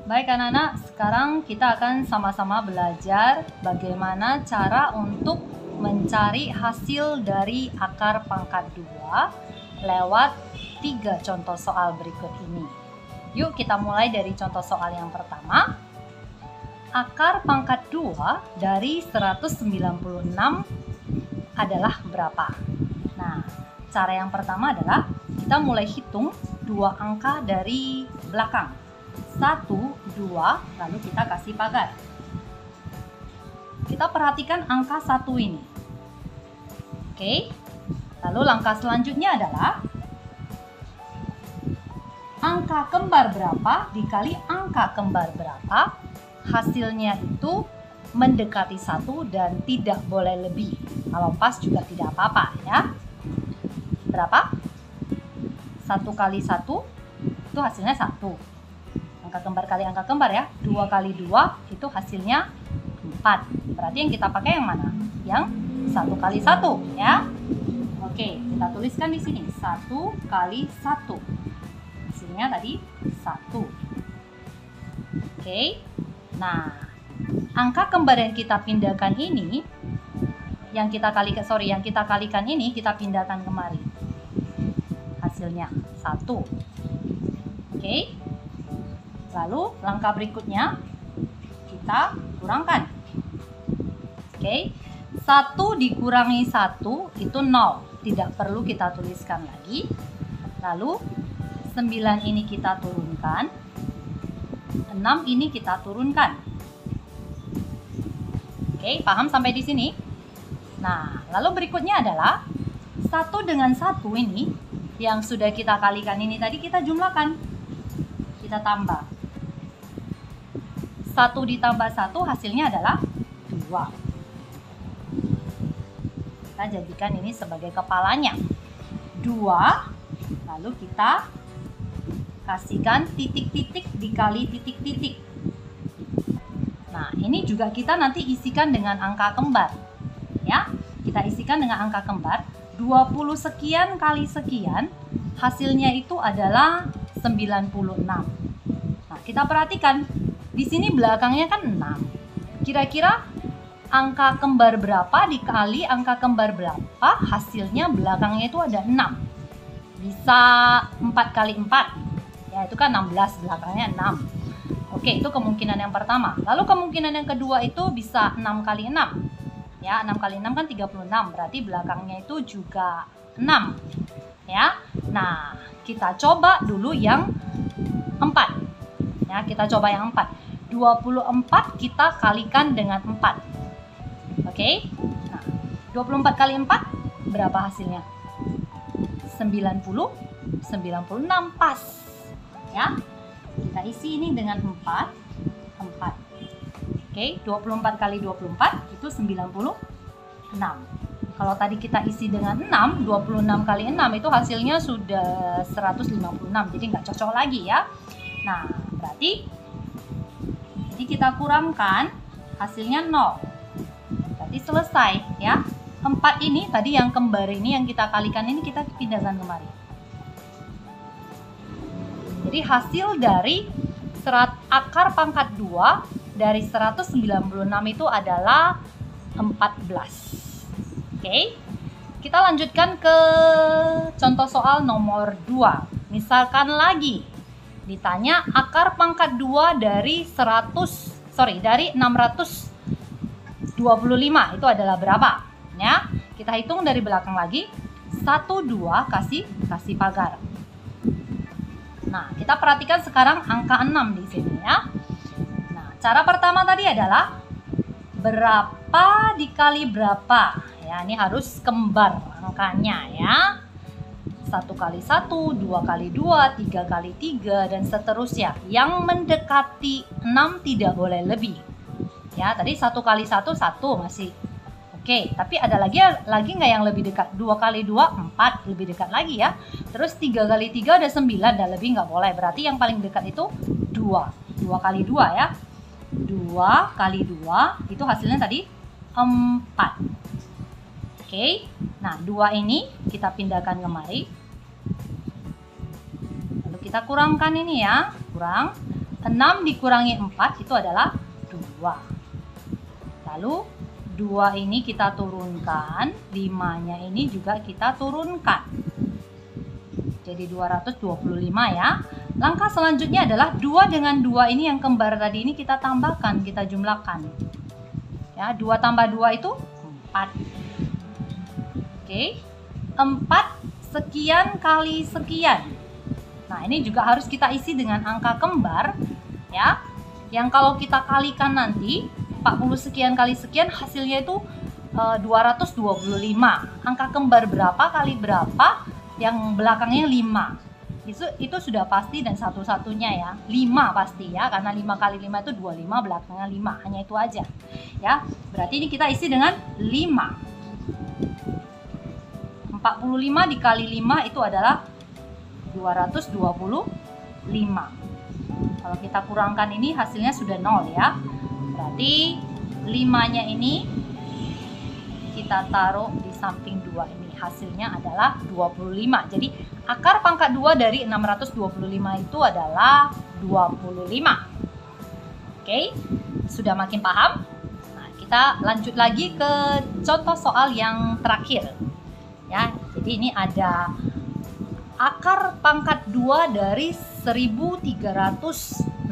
Baik anak-anak, sekarang kita akan sama-sama belajar bagaimana cara untuk mencari hasil dari akar pangkat 2 lewat 3 contoh soal berikut ini. Yuk kita mulai dari contoh soal yang pertama. Akar pangkat 2 dari 196 adalah berapa? Nah, cara yang pertama adalah kita mulai hitung 2 angka dari belakang. 1, 2, lalu kita kasih pagar. Kita perhatikan angka 1 ini. Oke, lalu langkah selanjutnya adalah angka kembar berapa dikali angka kembar berapa, hasilnya itu mendekati 1 dan tidak boleh lebih. Kalau pas juga tidak apa-apa ya. Berapa? 1 kali 1 itu hasilnya 1. Angka kembar kali angka kembar ya. 2 kali 2 itu hasilnya 4. Berarti yang kita pakai yang mana? Yang 1 kali 1 ya. Oke, kita tuliskan di sini 1 kali 1. Hasilnya tadi 1. Oke. Nah, angka kembar yang kita pindahkan ini yang kita kalikan ini kita pindahkan kemari. Hasilnya 1. Oke. Lalu langkah berikutnya kita kurangkan. Oke. 1 dikurangi 1 itu 0. Tidak perlu kita tuliskan lagi. Lalu 9 ini kita turunkan. 6 ini kita turunkan. Oke, paham sampai di sini? Nah, lalu berikutnya adalah 1 dengan 1 ini yang sudah kita kalikan ini tadi kita jumlahkan. Kita tambah. 1 ditambah 1 hasilnya adalah 2. Kita jadikan ini sebagai kepalanya. 2, lalu kita kasihkan titik-titik dikali titik-titik. Nah, ini juga kita nanti isikan dengan angka kembar. Ya, kita isikan dengan angka kembar. 20 sekian kali sekian, hasilnya itu adalah 96. Nah, kita perhatikan. Di sini belakangnya kan 6. Kira-kira angka kembar berapa dikali angka kembar berapa, hasilnya belakangnya itu ada 6. Bisa 4 kali 4. Ya, itu kan 16, belakangnya 6. Oke, itu kemungkinan yang pertama. Lalu kemungkinan yang kedua itu bisa 6 kali 6. Ya, 6 kali 6 kan 36. Berarti belakangnya itu juga 6. Ya. Nah, kita coba dulu yang 4. Ya, kita coba yang 4. 24 kita kalikan dengan 4. Oke. Nah, 24 kali 4 berapa hasilnya? 90, 96 pas. Ya. Kita isi ini dengan 4. Oke, 24 kali 24 itu 96. Kalau tadi kita isi dengan 6, 26 kali 6 itu hasilnya sudah 156. Jadi nggak cocok lagi ya. Nah, berarti jadi kita kurangkan hasilnya 0. Berarti selesai ya. 4 ini tadi yang kembar ini yang kita kalikan ini kita pindahkan kemari. Jadi hasil dari akar pangkat 2 dari 196 itu adalah 14. Oke. Kita lanjutkan ke contoh soal nomor 2. Misalkan lagi ditanya akar pangkat 2 dari 625 itu adalah berapa? Ya, kita hitung dari belakang lagi. 1, 2 kasih pagar. Nah, kita perhatikan sekarang angka 6 di sini ya. Nah, cara pertama tadi adalah berapa dikali berapa. Ya, ini harus kembar angkanya ya. 1 kali 1, 2 kali 2, 3 kali 3, dan seterusnya. Yang mendekati 6 tidak boleh lebih. Ya, tadi 1 kali 1, 1 masih oke. Tapi ada lagi nggak yang lebih dekat? 2 kali 2, 4, lebih dekat lagi ya. Terus 3 kali 3 ada 9, dan lebih nggak boleh. Berarti yang paling dekat itu 2. 2 kali 2 ya. 2 kali 2, itu hasilnya tadi 4. Oke. Nah, 2 ini kita pindahkan kemari. Lalu kita kurangkan ini ya. Kurang 6 dikurangi 4 itu adalah 2. Lalu 2 ini kita turunkan, 5-nya ini juga kita turunkan. Jadi 225 ya. Langkah selanjutnya adalah 2 dengan 2 ini yang kembar tadi ini kita tambahkan, kita jumlahkan. Ya, 2 tambah 2 itu 4. Oke. 4 sekian kali sekian. Nah, ini juga harus kita isi dengan angka kembar ya. Yang kalau kita kalikan nanti 40 sekian kali sekian hasilnya itu 225. Angka kembar berapa kali berapa, yang belakangnya 5. Itu sudah pasti dan satu-satunya ya. 5 pasti ya, karena 5 kali 5 itu 25, belakangnya 5. Hanya itu aja. Ya. Berarti ini kita isi dengan 5. 45 dikali 5 itu adalah 225. Kalau kita kurangkan ini hasilnya sudah 0 ya. Berarti 5-nya ini kita taruh di samping 2 ini. Hasilnya adalah 25. Jadi akar pangkat 2 dari 625 itu adalah 25. Oke, sudah makin paham? Nah, kita lanjut lagi ke contoh soal yang terakhir. Ya, jadi ini ada akar pangkat 2 dari 1369.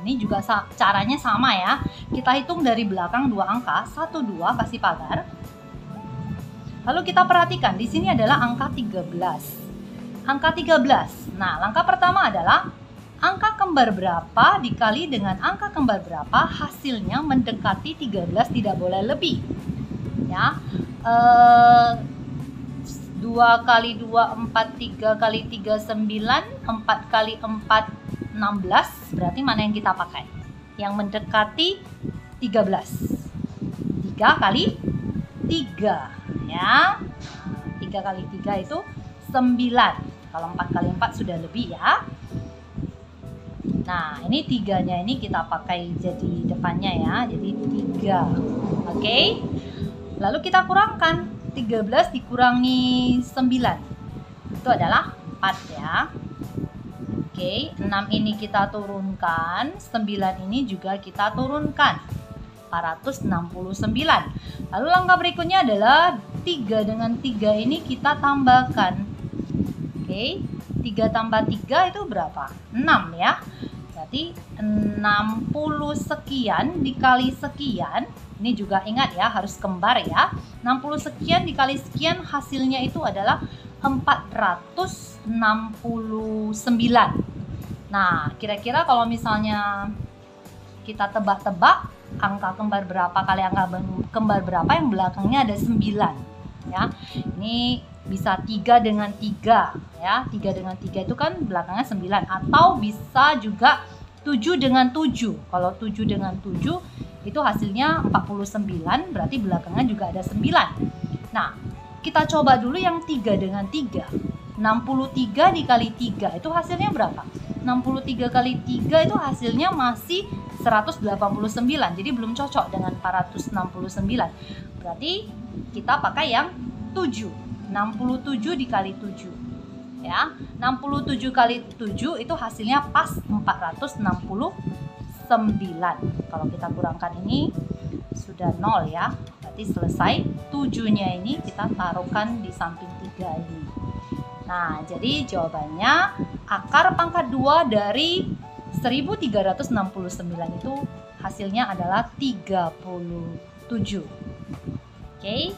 Ini juga caranya sama ya. Kita hitung dari belakang 2 angka, 1 2 kasih pagar. Lalu kita perhatikan di sini adalah angka 13. Angka 13. Nah, langkah pertama adalah angka kembar berapa dikali dengan angka kembar berapa, hasilnya mendekati 13, tidak boleh lebih. Ya. 2 kali 2 4, 3 kali 3 9, 4 kali 4 16. Berarti mana yang kita pakai? Yang mendekati 13. 3 kali 3 ya. 3 kali 3 itu 9. Kalau 4 kali 4 sudah lebih ya. Nah, ini 3-nya ini kita pakai jadi depannya ya. Jadi 3. Oke. Lalu kita kurangkan. 13 dikurangi 9 itu adalah 4 ya. Oke, 6 ini kita turunkan, 9 ini juga kita turunkan, 469. Lalu langkah berikutnya adalah 3 dengan 3 ini kita tambahkan. Oke, 3 tambah 3 itu berapa? 6 ya. Berarti 60 sekian dikali sekian. Ini juga ingat ya, harus kembar ya. 60 sekian dikali sekian hasilnya itu adalah 469. Nah, kira-kira kalau misalnya kita tebak-tebak angka kembar berapa kali angka kembar berapa yang belakangnya ada 9 ya. Ini bisa 3 dengan 3 ya. 3 dengan 3 itu kan belakangnya 9, atau bisa juga 7 dengan 7. Kalau 7 dengan 7 itu hasilnya 49, berarti belakangnya juga ada 9. Nah, kita coba dulu yang 3 dengan 3. 63 dikali 3 itu hasilnya berapa? 63 kali 3 itu hasilnya masih 189. Jadi belum cocok dengan 469. Berarti kita pakai yang 7. 67 dikali 7. Ya, 67 kali 7 itu hasilnya pas 469. Kalau kita kurangkan ini sudah 0 ya. Berarti selesai. 7-nya ini kita taruhkan di samping 3 ini. Nah, jadi jawabannya akar pangkat 2 dari 1369 itu hasilnya adalah 37. Oke.